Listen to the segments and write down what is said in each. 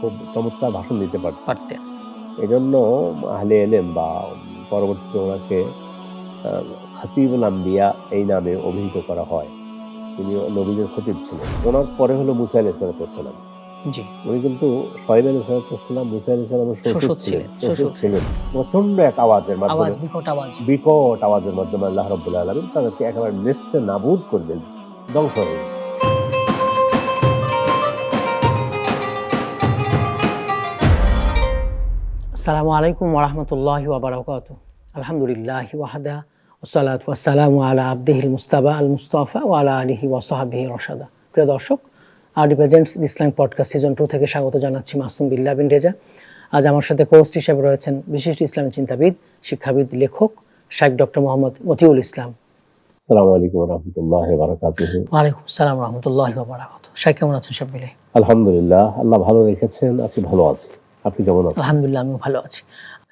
খুব চমৎকার ভাষণ দিতে পারতেন। এজন্য আহলে এলেম বা পরবর্তীতে ওনাকে খতিবুল আম্বিয়া এই নামে অভিহিত করা হয়। তিনি নবীদের খতিব ছিলেন। ওনার পরে হলো মুসা আলাইহিস সালাম। জি। উনি কিন্তু শুআয়ব আলাইহিস সালাম, মুসা আলাইহিস সালামের শ্বশুর শ্বশুর ছিলেন ছিলেন, শ্বশুর শ্বশুর। ছিলেন। প্রচন্ড এক আওয়াজের মাধ্যমে, বিকট আওয়াজ। বিকট আওয়াজের মাধ্যমে আল্লাহ রাব্বুল আলামিন তাদেরকে একেবারে নেস্তে নাবুদ করে দিলেন, ধ্বংস হয়ে গেল। আসসালামু আলাইকুম ওয়া রাহমাতুল্লাহি ওয়া বারাকাতুহু। আলহামদুলিল্লাহি ওয়াহদা ওয়াসসালাতু ওয়াসসালামু আলা আবদিহিল মুস্তাবা আল মুস্তাফা ওয়া আলা আলিহি ওয়া সাহবিহি রাশাদা। প্রিয় দর্শক, RD presents Islamic podcast season 2 থেকে স্বাগত জানাচ্ছি মাসুম বিল্লাহ বিন রেজা। আজ আমার সাথে হোস্ট হিসেবে রয়েছেন বিশিষ্ট ইসলামী চিন্তাবিদ, শিক্ষাবিদ, লেখক শাইখ ডক্টর মোহাম্মদ মতিউল ইসলাম। আসসালামু আলাইকুম ওয়া রাহমাতুল্লাহি ওয়া বারাকাতুহু। ওয়া আলাইকুম আসসালাম ওয়া রাহমাতুল্লাহি ওয়া বারাকাতুহু। শাইখ কেমন আছেন সব মিলে? আলহামদুলিল্লাহ, আল্লাহ ভালো রেখেছেন, ভালো আছি। আপনি কেমন আছেন? আলহামদুলিল্লাহ, আমিও ভালো আছি।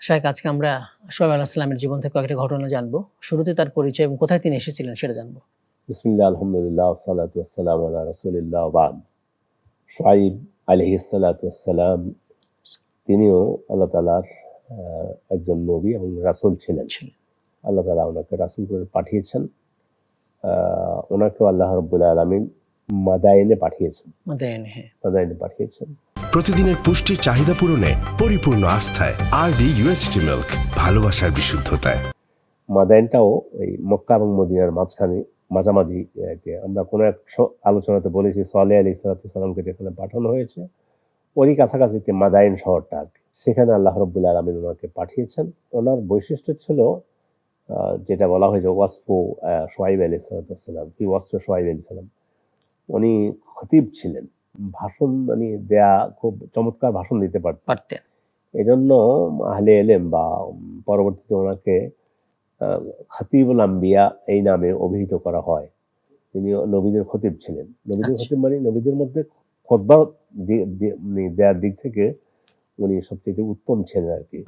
শাইখ, আজকে আমরা শুআয়ব আলাইহিস সালামের জীবন থেকে কয়েকটা ঘটনা জানবো। শুরুতে তার পরিচয় এবং কোথায় তিনি এসেছিলেন সেটা জানবো। বিসমিল্লাহ, আলহামদুলিল্লাহ, ওয়াসসালাতু ওয়াসসালামু আলা রাসূলিল্লাহ ওয়া বা'দ। শুআয়ব আলাইহিস সালাতু ওয়াসসালাম তিনিও আল্লাহ তাআলার একজন নবী এবং রাসূল ছিলেন। আল্লাহ তাআলা ওনাকে রাসূল করে পাঠিয়েছেন। ওনাকেও আল্লাহ রাব্বুল আলামিন মাদায়েনে পাঠিয়েছেন। মাদায়েনে পাঠিয়েছেন। প্রতিদিনের পুষ্টির চাহিদা পূরণে পরিপূর্ণ আস্থায় আরডি ইউএইচটি মিল্ক, ভালোবাসার বিশুদ্ধতায়। মাদায়েনটাও ওই মক্কা এবং মদিনার মাঝামাঝি। আমরা কোনো এক আলোচনাতে বলেছি সালেহ আলাইহিস সালামকে যেখানে পাঠানো হয়েছে ওরই কাছাকাছিতে মাদায়েন শহরটা আর কি। সেখানে আল্লাহ রাব্বুল আলামিন ওনাকে পাঠিয়েছেন। ওনার বৈশিষ্ট্য ছিল যেটা বলা হয়েছে ওয়াসফু শুআয়ব আলাইহিস সালাম, কি ওয়াসফে শুআয়ব আলাইহিস সালাম। উনি খতিব ছিলেন, ভাষণ দেয়া খুব চমৎকার ভাষণ দিতে পারতেন। এজন্য আহলে এলেম বা পরবর্তীতে ওনাকে খতিবুল আম্বিয়া এই নামে অভিহিত করা হয়। তিনি নবীদের খতিব ছিলেন। নবীদের খতিব নবীদের মধ্যে খুতবা দেওয়ার দিক থেকে উনি সবচেয়ে উত্তম ছিলেন আর কি,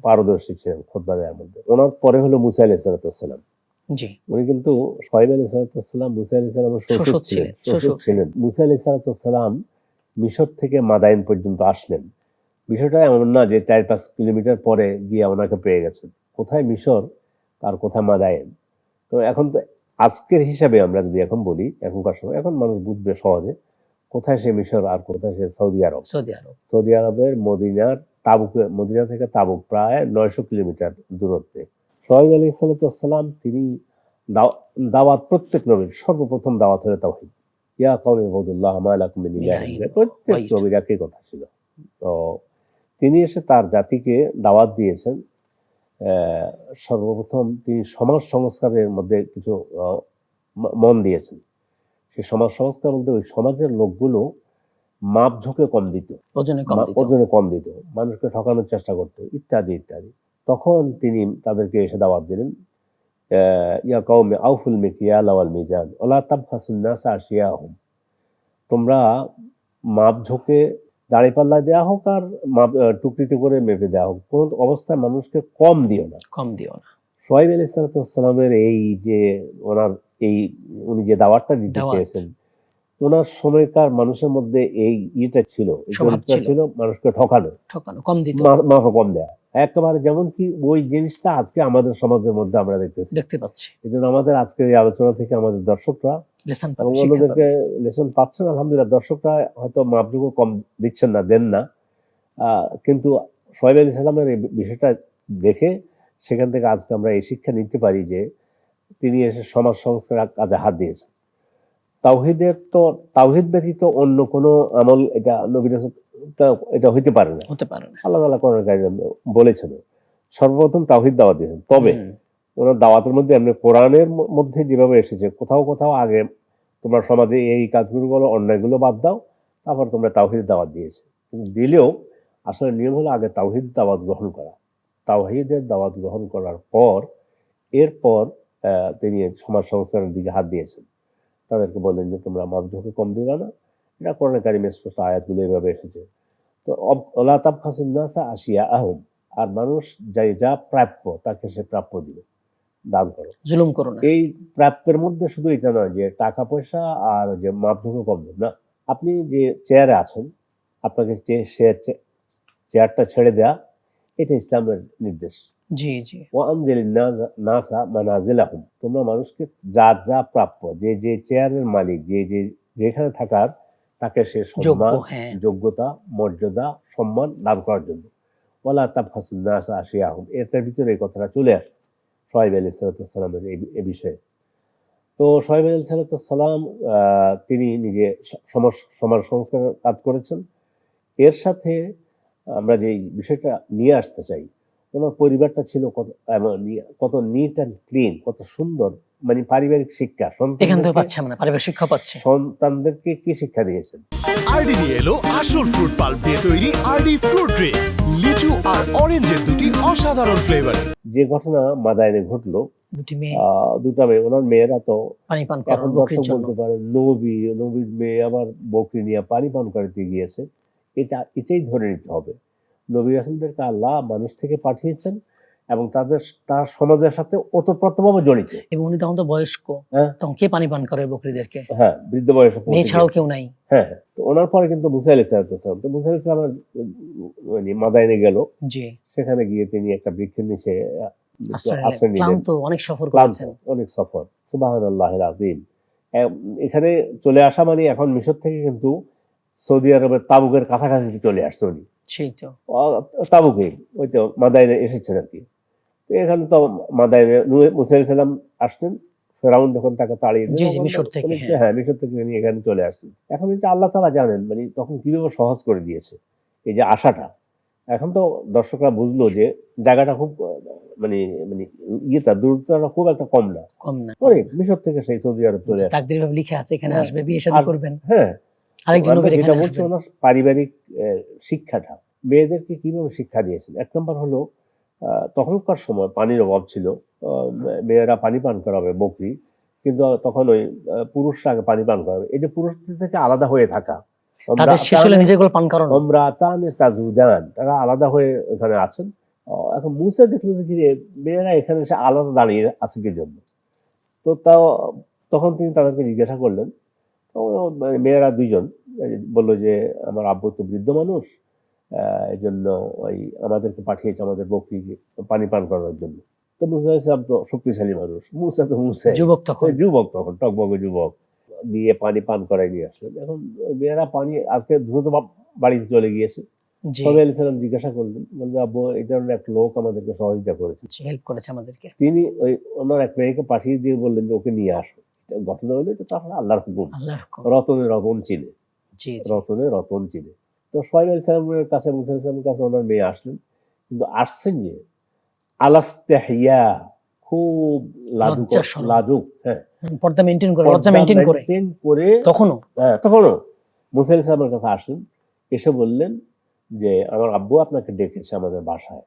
পারদর্শী ছিলেন খুতবা দেওয়ার মধ্যে। ওনার পরে হলো মুসা আলাইহিস সালাম। জি। উনি কিন্তু শুআয়ব আলাইহিস সালাম, মুসা আলাইহিস সালামের শ্বশুর ছিলেন। মুসা আলাইহিস সালাম মিশর থেকে মাদায়েন পর্যন্ত আসলেন। বিষয়টা এমন না যে 4-5 কিলোমিটার পরে গিয়ে ওনাকে পেয়ে গেছেন। কোথায় মিশর আর কোথায় মাদায়েন। তো এখন তো আজকের হিসাবে আমরা যদি এখন বলি, এখনকার সময় এখন মানুষ বুঝবে সহজে কোথায় সে মিশর আর কোথায় সে সৌদি আরব। সৌদি আরবের মদিনা থেকে তাবুক প্রায় 900 কিলোমিটার দূরত্বে। শুআয়ব আলাইহিস সালাম তিনি দাওয়াত, প্রত্যেক নবীর সর্বপ্রথম দাওয়াত হলো তাওহীদ। ইয়া কওমি ইবুদুল্লাহ মা লাকুম মিন ইলাহিন গায়রুহু। প্রত্যেক নবীর একই কথা ছিল। তো তিনি এসে তার জাতিকে দাওয়াত দিয়েছেন। সর্বপ্রথম তিনি সমাজ সংস্কারের মধ্যে কিছু মন দিয়েছেন। সেই সমাজ সংস্কার বলতে ওই সমাজের লোকগুলো মাপ ঝোঁকে কম দিত, ওজনে কম দিত, মানুষকে ঠকানোর চেষ্টা করতো, ইত্যাদি ইত্যাদি। তখন তিনি তাদেরকে এসে দাওয়াত দিলেন, ইয়া কওমি আউফুল মিকিয়াল ওয়াল মিজান ওয়ালা তাবখাসুন নাসা আশিয়াহুম। তোমরা মাপ ঝোঁকে দাঁড়িপাল্লা দেওয়া হোক আর টুকরিতে করে মেপে দেওয়া হোক, কোন অবস্থায় মানুষকে কম দিও না। শুআয়ব আলাইহিস সালামের এই যে ওনার উনি যে দাওয়াতটা দিতে চেয়েছেন, ওনার সময়কার মানুষের মধ্যে এই ছিল, মানুষকে ঠকানো, কম দেয়া একেবারে। যেমন কি ওই জিনিসটা আজকে আমাদের সমাজের মধ্যে আমরা দেখতে পাচ্ছি। এই জন্য আমাদের আজকের এই আলোচনা থেকে আমাদের দর্শকরা এবং অন্যদেরকে লেসন পাচ্ছেন। আলহামদুলিল্লাহ, দর্শকরা হয়তো মাপযোগ্য কম দিচ্ছেন না, দেন না, কিন্তু শুআয়ব আলাইহিস সালামের এই বিষয়টা দেখে সেখান থেকে আজকে আমরা এই শিক্ষা নিতে পারি যে তিনি এসে সমাজ সংস্কার কাজে হাত দিয়েছেন। তাওহীদ ব্যতীত অন্য কোনো আমল এটা নবীর এটা হইতে পারে না। আল্লাহ তাআলা কোরআনে কারিমে বলেছেন, সর্বপ্রথম তাওহীদ দাওয়াত দিয়েছেন। তবে ওনার দাওয়াতের মধ্যে এমনি কোরআনের মধ্যে যেভাবে এসেছে, কোথাও আগে তোমরা সমাজে এই কাজগুলো অন্যায়গুলো বাদ দাও, তারপর তোমরা তাওহীদ দাওয়াত দিয়েছে। কিন্তু দিলেও আসলে নিয়ম হলো আগে তাওহীদ দাওয়াত গ্রহণ করা। তাওহীদের দাওয়াত গ্রহণ করার পর এরপর তিনি সমাজ সংস্কারের দিকে হাত দিয়েছেন। তাদেরকে বললেন যে তোমরা মাপঝোঁকে কম দিবা না। এটা কোরআনে কারিমে স্পষ্ট আয়াতগুলো এভাবে এসেছে। তো ওয়ালা তাবখাসুন নাসা আশিয়াহুম, আর মানুষ যা প্রাপ্য তাকে সে প্রাপ্য দিবে, দান করো, জুলুম করো না। এই প্রাপ্যের মধ্যে শুধু এটা নয় যে টাকা পয়সা আর যে মাপঝোঁকে কম দেব না। আপনি যে চেয়ারে আছেন, আপনাকে চেয়ারটা ছেড়ে দেয়া, এটা ইসলামের নির্দেশ। জি জি। ওয়ানজিলিন নাসা মানাজিলাহুম, তোমরা মানুষকে যার যা প্রাপ্য, যে যে চেয়ারের মালিক, যে যে যেখানে থাকার, তাকে সে সম্মান, হ্যাঁ। যোগ্যতা, মর্যাদা, সম্মান দান করার জন্য। ওয়ালা তাবখাসুন নাসা আশিয়াহুম, এটার ভিতরে এই কথাটা চলে আসে শুআয়ব আলাইহিস সালামের এই বিষয়ে। তো শুআয়ব আলাইহিস সালাম তিনি নিজে সমাজ সংস্কারের কাজ করেছেন। এর সাথে আমরা যে বিষয়টা নিয়ে আসতে চাই, ওনার পরিবারটা ছিল কত নিট অ্যান্ড ক্লিন, কত সুন্দর, মানে পারিবারিক শিক্ষা এখান থেকে পাচ্ছে, মানে পারিবারিক শিক্ষা পাচ্ছে। সন্তানদেরকে কি শিক্ষা দিয়েছেন? আরডি নিয়ে এলো আসল ফ্রুট পাল্প দিয়ে তৈরি আরডি ফ্রুট ড্রিঙ্কস, লিচু আর অরেঞ্জের দুটি অসাধারণ ফ্লেভার। যে ঘটনা মাদায়েনে ঘটলো, দুটা মেয়ে, ওনার মেয়েরা তো পানি পান এখন বলতে পারেন নবীর মেয়ে আবার বকরি নিয়ে পানি পান করতে গিয়েছে। এটাই ধরে নিতে হবে, নবী রাসূলদেরকে আল্লাহ মানুষ থেকে পাঠিয়েছেন এবং তার সমাজের সাথে ওতপ্রোতভাবে জড়িত। এবং উনি তখন তো বয়স্ক, তখন কে পানি পান করে বকরিদেরকে? হ্যাঁ, বৃদ্ধ বয়সে, মেয়ে ছাড়াও কেউ নাই। হ্যাঁ, তো ওনার পরে কিন্তু মুসা আলাইহিস সালাম, তো মুসা আলাইহিস সালাম মানে মাদায়েনে গেল। জি। সেখানে গিয়ে তিনি একটা বৃক্ষের নিচে আশ্রয় নিলেন। অনেক সফর করেছেন, অনেক সফর। সুবহানাল্লাহিল আযীম। এখানে চলে আসা মানে এখন মিশর থেকে কিন্তু সৌদি আরবের তাবুকের কাছাকাছি চলে আসছে উনি। সেই তো তাবুকে, ওই তো মাদায়েনে এসেছেন আর কি। তো এখানে তো মাদায়েনে মুসা আলাইহিস সালাম আসলেন, ফেরাউন যখন তাকে তাড়িয়ে দিল, মিশর থেকে, হ্যাঁ মিশর থেকে তিনি এখানে চলে আসছেন। এখন এটা আল্লাহ তাআলা জানেন, মানে তখন কিভাবে সহজ করে দিয়েছে এই যে আশাটা। এখন তো দর্শকরা বুঝলো যে জায়গাটা খুব মানে মানে দূরত্বটা খুব একটা কম না। মিশর থেকে সেই সৌদি আরব চলে আসে, তাকদীরে ভাবে লিখে আছে এখানে আসবে, বিয়ে শাদী করবেন। হ্যাঁ, আরেকজন নবী এখানে আসবেন। ওনার পারিবারিক শিক্ষাটা মেয়েদেরকে কিভাবে শিক্ষা দিয়েছেন। এক নম্বর হলো, তখনকার সময় পানির অভাব ছিল, মেয়েরা পানি পান করাবে বকরি, কিন্তু তখন ওই পুরুষরা আগে পানি পান করাবে। এই যে পুরুষদের থেকে আলাদা হয়ে থাকা, তারা আলাদা হয়ে এখানে আছেন। এখন মুসা দেখলো যে মেয়েরা এখানে এসে আলাদা দাঁড়িয়ে আছে কি জন্য। তো তখন তিনি তাদেরকে জিজ্ঞাসা করলেন। মেয়েরা দুইজন বললো যে আমার আব্বু তো বৃদ্ধ মানুষ, এই জন্য ওই আমাদেরকে পাঠিয়েছে আমাদের বকরিকে পানি পান করার জন্য। তো মুসা সাহেব তো শক্তিশালী মানুষ, মুসা যুবক তখন টকবকে যুবক, দিয়ে পানি পান করাই নিয়ে আসলেন। এখন মেয়েরা পানি আজকে দ্রুত বাড়িতে চলে গিয়েছে। সালাম জিজ্ঞাসা করলেন, বললেন আব্বু এই ধরনের এক লোক আমাদেরকে সহযোগিতা করেছে, হেল্প করেছে আমাদেরকে। তিনি ওই ওনার এক মেয়েকে পাঠিয়ে দিয়ে বললেন যে ওকে নিয়ে আসো। ঘটনা হলো এটা তাহলে আল্লাহর হুকুম, রতনে রতন চিনে, রতনে রতন চিনে। তো শুআয়ব আলাইহিস সালামের কাছে, মুসা আলাইহিস সালামের কাছে ওনার মেয়ে আসলেন, কিন্তু আসছেন যে আলাস্তাহিয়া, খুব লাজুক, হ্যাঁ, পর্দা মেইনটেইন করে, লজ্জা মেইনটেইন করে তখনও মুসা আলাইহিস সালামের কাছে আসলেন। এসে বললেন যে আমার আব্বু আপনাকে ডেকেছে আমাদের বাসায়,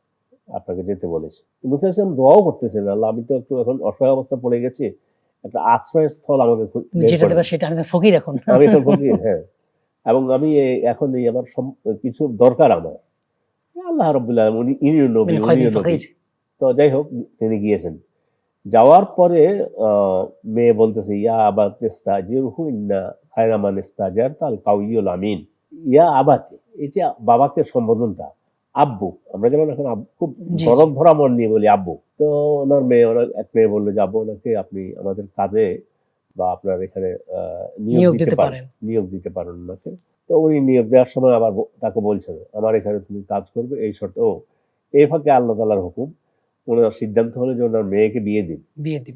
আপনাকে যেতে বলেছে। মুসা আলাইহিস সালাম দোয়াও করতেছেন, আল্লাহ আমি তো একটু এখন অসহায় অবস্থা পড়ে গেছি, একটা আশ্রয়স্থল আমাকে যেটা দেবে, সেটা আমি ফকির, এখন আমি এখন ফকির, হ্যাঁ, এবং আমি এখন এই আমার কিছু দরকার আমার। আল্লাহ রাব্বুল আলামিন ইনি নবী। তো যাই হোক, তিনি গিয়েছেন। যাওয়ার পরে মেয়ে বলতেছে ইয়া আবা তাস্তাজিরহু ইন্না খায়রা মান ইস্তাজারতা আল কাউইয়ুল আমিন। ইয়া আবাতে, এটা বাবাকে সম্বোধনটা, আব্বু, আমরা যেমন এখন খুব গরম ভরা মন নিয়ে বলি আব্বু। তো ওনার এক মেয়ে বললো যে আব্বু, ওনাকে আপনি আমাদের কাজে বা আপনার এখানে নিয়োগ দিতে পারেন ওনাকে। তো উনি নিয়োগ দেওয়ার সময় আবার তাকে বলছেন আমার এখানে তুমি কাজ করবে এই শর্তে। এই ফাঁকে আল্লাহ তাআলার হুকুম, ওনার সিদ্ধান্ত হলো যে ওনার মেয়েকে বিয়ে দিন।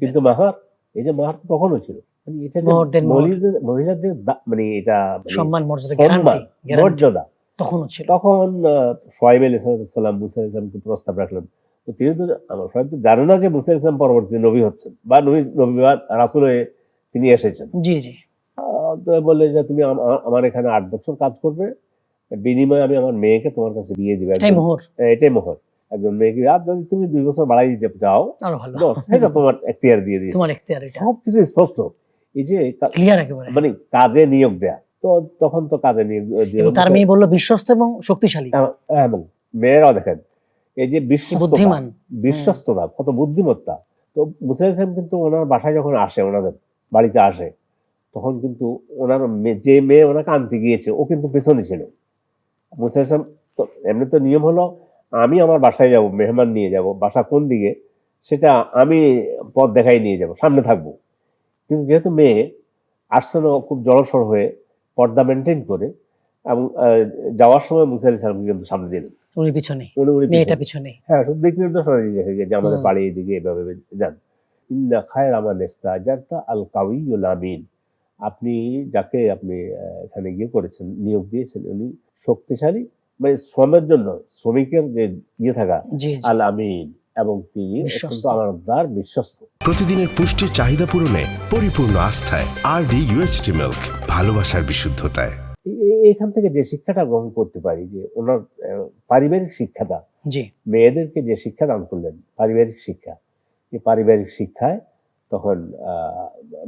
কিন্তু মাহার, এই যে মাহার তখনও ছিল, মানে এটা মহিলাদের মানে এটা সম্মান মর্যাদা তখনও ছিল। তখন শুআয়ব আলাইহিস সালাম মুসা আলাইহিস সালামকে প্রস্তাব রাখলেন। তো তিনি তো শুআয়ব তো জানে না যে মুসা আলাইহিস সালাম পরবর্তী নবী হচ্ছেন বা নবী বা রাসূল হয়ে তিনি এসেছেন। তো বললে যে তুমি আমার এখানে 8 বছর কাজ করবে, বিনিময়ে আমি আমার মেয়েকে তোমার কাছে বিয়ে দিবে। এটাই মোহর। একজন মেয়েকে, আর যদি তুমি 2 বছর বাড়াই দিতে চাও সেটা তোমার এখতিয়ার দিয়ে দিয়েছে, সবকিছু স্পষ্ট। এই যে মানে কাজে নিয়োগ দেয়া, তো তখন তো কাজে নিয়োগ দিয়ে তার মেয়ে বললো বিশ্বস্ত এবং শক্তিশালী। এবং মেয়েরাও দেখেন এই যে বিশ্বস্ততা, কত বুদ্ধিমত্তা। তো মুসা আলাইহিস সালাম কিন্তু ওনার বাসায় যখন আসে, ওনাদের বাড়িতে আসে, তখন কিন্তু ওনার যে মেয়ে ওনাকে আনতে গিয়েছে ও কিন্তু পেছনে ছিল। মুসা ইসলাম তো এমনি তো নিয়ম হলো আমি আমার বাসায় যাব, মেহমান নিয়ে যাব, বাসা কোন দিকে সেটা আমি পথ দেখাই নিয়ে যাব, সামনে থাকবো। কিন্তু যেহেতু মেয়ে আসছিল খুব জড়সড় হয়ে পর্দা মেনটেন করে, এবং যাওয়ার সময় মুসা আলাইহিস সালামকে কিন্তু সামনে দিলেন, উনি পিছনে, উনি মেয়েটা পিছনে। পিছনে। হ্যাঁ, সব দিক নির্দেশ যে আমাদের হুম। বাড়ি এদিকে এভাবে যান। ইন্না খায়রা মান ইস্তাজারতা আল কাউইয়ুল আমিন। আপনি যাকে আপনি এখানে করেছেন, নিয়োগ দিয়েছেন, উনি শক্তিশালী, মানে শ্রমের জন্য শ্রমিকের যে থাকা, জি জি, আল আমিন, এবং তিনি বিশ্বস্ত। অত্যন্ত আমানতদার, বিশ্বস্ত। প্রতিদিনের পুষ্টির চাহিদা পূরণে পরিপূর্ণ আস্থায় আরডি ইউএচটি মিল্ক, ভালোবাসার বিশুদ্ধতায়। এখান থেকে যে শিক্ষাটা গ্রহণ করতে পারি যে ওনার পারিবারিক শিক্ষাটা, জি, মেয়েদেরকে যে শিক্ষা দান করলেন, পারিবারিক শিক্ষা, এই পারিবারিক শিক্ষায় তখন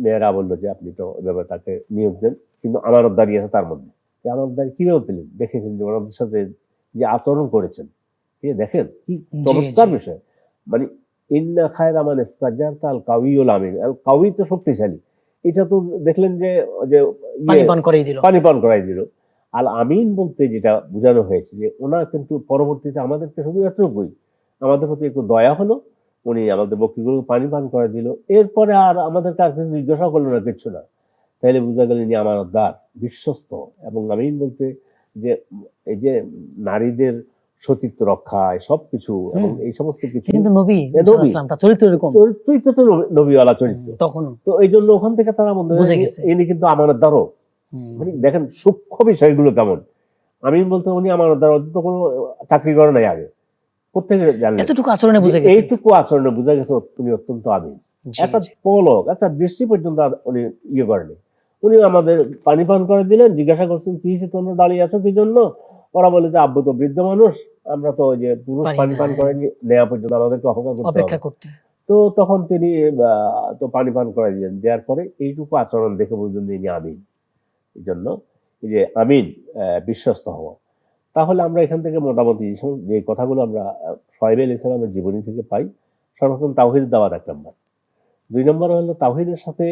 মেয়েরা বললো যে আপনি তো এভাবে তাকে নিয়োগ দেন, কিন্তু আমানতদারি আছে তার মধ্যে। এই আমানতদারি কিভাবে পেলেন? দেখেছেন যে ওনাদের সাথে যে আচরণ করেছেন, দেখেন কি জি, চমৎকার জি। বিষয়। মানে ইন্না খায়রা মান ইস্তাজারতা আল কাউইয়ুল আমিন। আল কাউই তো শক্তিশালী, এটা তো দেখলেন যে যে পানি পান করেই দিল। পানি পান করাই দিল। আল আমিন বলতে যেটা বোঝানো হয়েছে যে ওনার কিন্তু পরবর্তীতে আমাদেরকে শুধু এতটুকুই, আমাদের প্রতি একটু দয়া হলো, উনি আমাদের বকরিগুলো পানি পান করে দিল, এরপরে আর আমাদেরকে আর কিছু জিজ্ঞাসা করলো না, কিচ্ছু না। তাইলে বোঝা গেল ইনি আমানতদার, বিশ্বস্ত। এবং আমিন বলতে যে এই যে নারীদের সতীত্ব রক্ষা, সবকিছু এবং এই সমস্ত কিছু, কিন্তু নবী এ মুসা নবী, আলাইহিস সালাম তার চরিত্র এরকম চরিত্র তো নবীওয়ালা চরিত্র। তখনও তো এই জন্য ওখান থেকে তারা বলতে বুঝে গেছে। ইনি কিন্তু আমানতদারও। মানে দেখেন সূক্ষ্ম বিষয়গুলো কেমন। আমি বলতে উনি আমানতদার, ওদের তো কোনো চাকরি করে নাই আগে, কোথেকে জানলেন? এতটুকু আচরণে বুঝে যে গেছে। এইটুকু আচরণে বোঝা গেছে উনি অত্যন্ত আমিন। জি, একটা জি। পলক, একটা দৃষ্টি পর্যন্ত উনি করেনি। উনি আমাদের পানি পান করে দিলেন, জিজ্ঞাসা করছেন কি হয়েছে, তোমরা দাঁড়িয়ে আছো কি জন্য? ওরা বলে যে আব্বু তো বৃদ্ধ মানুষ, আমরা তো ওই যে পুরুষ পারি পানি না, পান হ্যাঁ। করে নেওয়া পর্যন্ত আমাদেরকে অপেক্ষা করতে অপেক্ষা হবে। করতে। তো তখন তিনি তো পানি পান করে দিলেন, দেওয়ার পরে এইটুকু আচরণ দেখে বুঝলেন যে ইনি আমিন। এই জন্য এই যে আমিন, বিশ্বস্ত হওয়া। তাহলে আমরা এখান থেকে মোটামুটি যে কথাগুলো আমরা শুআয়ব আলাইহিস সালামের জীবনী থেকে পাই, সর্বপ্রথম তাওহীদ দাওয়াত ১ নম্বর। ২ নম্বর হলো তাওহীদের সাথে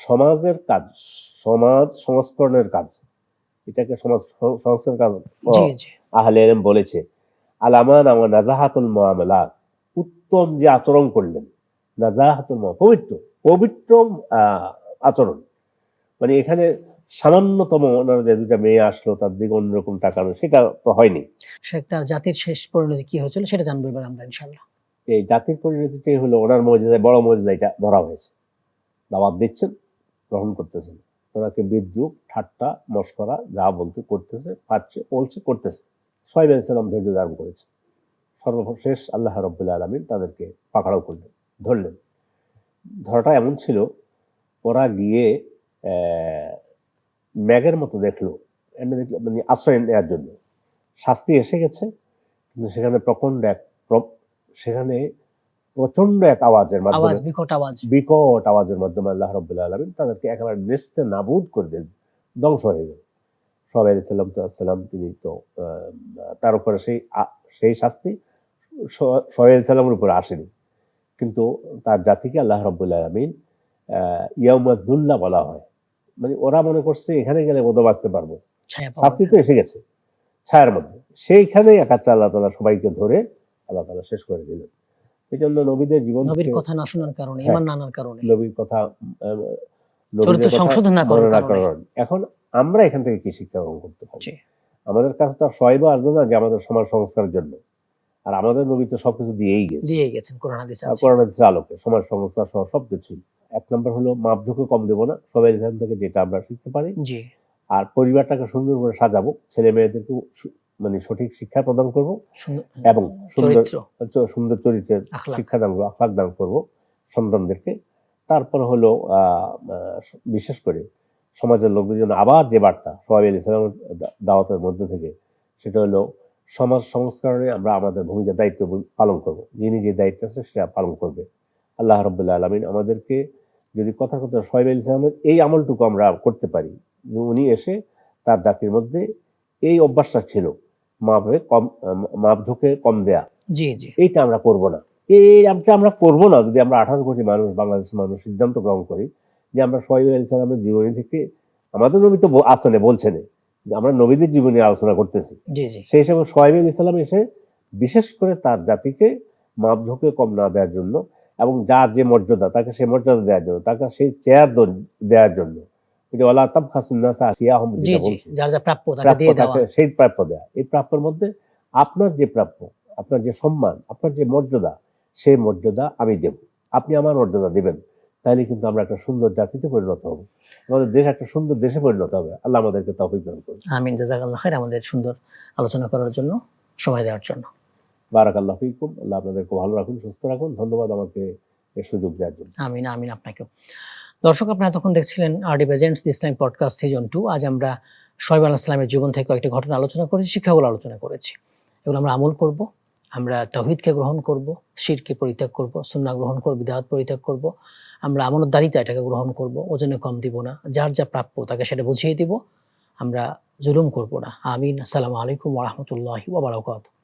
সমাজের কাজ, সমাজ সংস্করণের কাজ। এটাকে সমাজ সংস্কারের কাজ জি, জি। আহলে ইলম বলেছে আল আমানা ওয়া নাজাহাতুল মুআমালাত। উত্তম যে আচরণ করলেন, নাজাহাতুল পবিত্র, পবিত্র আচরণ। মানে এখানে সামান্যতম ওনার যে ২টা মেয়ে আসলো তার দিকে অন্যরকম তাকানো, সেটা তো হয়নি। শেখ তার জাতির শেষ পরিণতি কি হয়েছিল সেটা জানবো এবার আমরা ইনশাআল্লাহ। এই জাতির পরিণতিটাই হলো ওনার মর্যাদায় বড় মর্যাদা, এটা ধরা হয়েছে। দাওয়াত দিচ্ছেন, গ্রহণ করতেছেন, ওনাকে বিদ্রুপ, ঠাট্টা, মশকরা যা বলতে করতেছে, পারছে, বলছে, করতেছে। শুআয়ব আলাইহিস সালাম ধৈর্য ধারণ করেছে। সর্বশেষ আল্লাহ রাব্বুল আলামিন তাদেরকে পাকড়াও করলেন, ধরলেন। ধরাটা এমন ছিল, ওরা গিয়ে ম্যাগের মতো দেখলো, এমনি দেখলো মানে আশ্রয় নেওয়ার জন্য। শাস্তি এসে গেছে, কিন্তু সেখানে সেখানে প্রচন্ড এক আওয়াজের আওয়াজ, মাধ্যমে, বিকট আওয়াজ। বিকট আওয়াজের মাধ্যমে আল্লাহ রাব্বুল আলামিন তাদেরকে একেবারে নেস্তে নাবুদ করে দিলেন, ধ্বংস হয়ে গেল। শুআয়ব আলাইহিস সালাম তিনি তো তার উপরে সেই শাস্তি শুআয়ব আলাইহিস সালামের উপরে আসেনি, কিন্তু তার জাতিকে আল্লাহ রাব্বুল আলামিন ইয়াউমাজ যুল্লা বলা হয়। মানে ওরা মনে করছে এখানে গেলে বোধহয় বাঁচতে পারবো, ছায়া পাওয়া শাস্তি তো এসে গেছে ছায়ার মধ্যে। সেইখানে একাত্রা আল্লাহ তাআলা সবাইকে ধরে আল্লাহ তাআলা শেষ করে দিলেন। এই জন্য নবীদের জীবন নবীর থেকে, কথা না শোনার কারণে, হ্যাঁ, ঈমান না আনার কারণে, নবীর কথা চরিত্র সংশোধন না করার কারণে। এখন আমরা এখান থেকে কি শিক্ষা গ্রহণ করতে পারি? জি, আমাদের কাছে তো শুআয়ব আসবে না যে আমাদের সমাজ সংস্কারের জন্য, আর আমাদের নবী তো সবকিছু দিয়েই গেছে। দিয়ে গেছেন কোরআন হাদিসে আছে। কোরআন হাদিসের আলোকে সমাজ সংস্কার সহ সবকিছুই। ১ নম্বর হলো মাপঝোঁকে কম দেব না, সবাই এখান থেকে যেটা আমরা শিখতে পারি। জি, আর পরিবারটাকে সুন্দর করে সাজাবো, ছেলে মেয়েদেরকে মানে সঠিক শিক্ষা প্রদান করব, সুন্দর এবং চরিত্র, সুন্দর চরিত্রের আখলাক। শিক্ষা দান করবো, আখলাক দান করবো সন্তানদেরকে। তারপর হলো বিশেষ করে সমাজের লোকদের জন্য আবার যে বার্তা শুআয়ব আলাইহিস সালামের দাওয়াতের মধ্যে থেকে, সেটা হলো সমাজ সংস্করণে আমরা আমাদের ভূমিকা, দায়িত্ব পালন করব। যিনি যে দায়িত্ব আছে সেটা পালন করবে। আল্লাহ রাব্বুল আলামিন আমাদেরকে যদি কথা শুআয়ব আলাইহিস সালামের এই আমলটুকু আমরা করতে পারি, যে উনি এসে তার জাতির মধ্যে এই অভ্যাসটা ছিল, মাপঝোঁকে কম দেয়া, জি, জি, এইটা আমরা করব না। এই আমটা আমরা করব না যদি আমরা 18 কোটি মানুষ, বাংলাদেশের মানুষ সিদ্ধান্ত গ্রহণ করি যে আমরা শুআয়ব আলাইহিস সালামের জীবনী থেকে, আমাদের নবী তো আসেন বলছেন, আমরা নবীদের জীবনে আলোচনা করতেছি, জি জি সেই হিসাবে সোহাইব ইসলাম এসে বিশেষ করে তার জাতিকে মাপঝোঁকে কম না দেওয়ার জন্য এবং যার যে মর্যাদা তাকে সেই মর্যাদা দেওয়ার জন্য, তাকে সেই চেয়ার দেওয়ার জন্য, ওলা তাব খাসুন্নাসা আসিয়াহুম জি যেটা জি বলছে, যার যা প্রাপ্য তাকে প্রাপ্য দিয়ে দেওয়া। তাকে সেই প্রাপ্য দেয়া। এই প্রাপ্যের মধ্যে আপনার যে প্রাপ্য, আপনার যে সম্মান, আপনার যে মর্যাদা, সেই মর্যাদা আমি দেব, আপনি আমার মর্যাদা দেবেন। তাহলে কিন্তু আমরা একটা সুন্দর জাতিতে পরিণত হব, আমাদের দেশ একটা সুন্দর দেশে পরিণত হবে। আল্লাহ আমাদেরকে তৌফিক দান করুন। আমিন। জাযাকাল্লাহ খাইর আমাদের সুন্দর আলোচনা করার জন্য, সময় দেওয়ার জন্য। বারাকাল্লাহু ফিকুম। আল্লাহ আপনাদেরকে ভালো রাখুন, সুস্থ রাখুন। ধন্যবাদ আমাকে এই সুযোগ দেওয়ার জন্য। আমিন আমিন আপনাকেও। দর্শক, আপনারা তখন দেখছিলেন আরডি প্রেজেন্টস দি ইসলামিক পডকাস্ট সিজন 2। আজ আমরা সোহাইব আলাইহিস সালামের জীবন থেকে কয়েকটি ঘটনা আলোচনা করেছি, শিক্ষাগুলো আলোচনা করেছি। এগুলো আমরা আমল করব, আমরা তাওহীদকে গ্রহণ করব, শিরকে পরিত্যাগ করব, সুন্নাহ গ্রহণ করব, বিদআত পরিত্যাগ করব। আমরা আমানতদারিতা এটাকে গ্রহণ করব, ওজনে কম দিব না, যার যা প্রাপ্য তাকে সেটা বুঝিয়ে দিব, আমরা জুলুম করব না। আমিন। আসসালামু আলাইকুম ওয়া রাহমাতুল্লাহি ওয়া বারাকাতুহু।